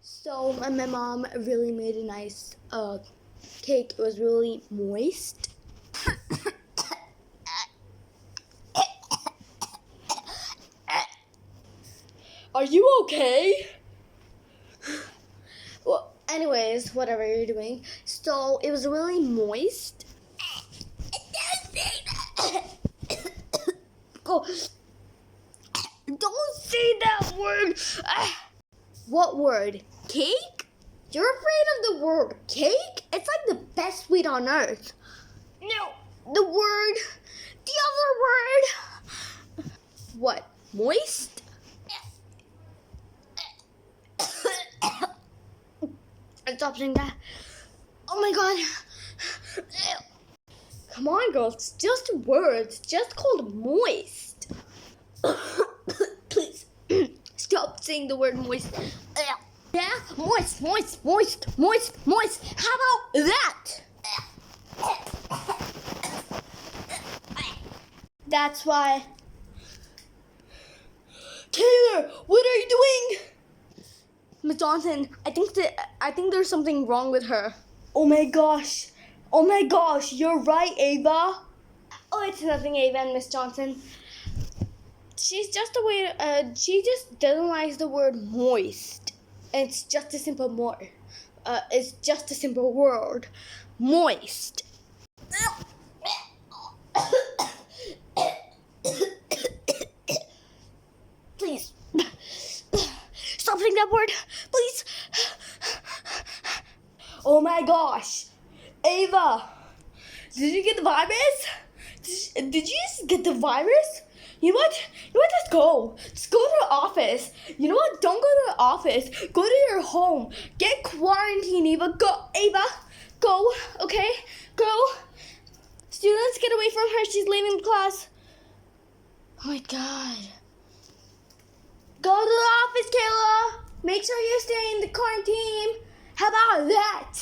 So my mom really made a nice cake. It was really moist. Are you okay? Well, anyways, whatever you're doing. So it was really moist. Oh, don't say that word. What word? Cake? You're afraid of the word cake? It's like the best sweet on earth. No, the word, the other word. What? Moist? Stop saying that. Oh my god. Come on, girls. It's just a word. It's just called moist. Please stop saying the word moist. Yeah, moist, moist, moist, moist, moist. How about that? That's why. Taylor, what are you doing? Miss Johnson, I think there's something wrong with her. Oh my gosh. Oh my gosh, you're right, Ava. Oh, it's nothing, Ava and Miss Johnson. She's just a way. She just doesn't like the word moist. It's just a simple word. It's just a simple word, moist. Please, stop saying that word, please. Oh my gosh, Ava, did you get the virus? Did you just get the virus? You know what? Let's go. Just go to the office. You know what? Don't go to the office. Go to your home. Get quarantined, Ava. Go, Ava. Go. Okay. Go. Students, get away from her. She's leaving the class. Oh my god. Go to the office, Kayla. Make sure you stay in the quarantine. How about that?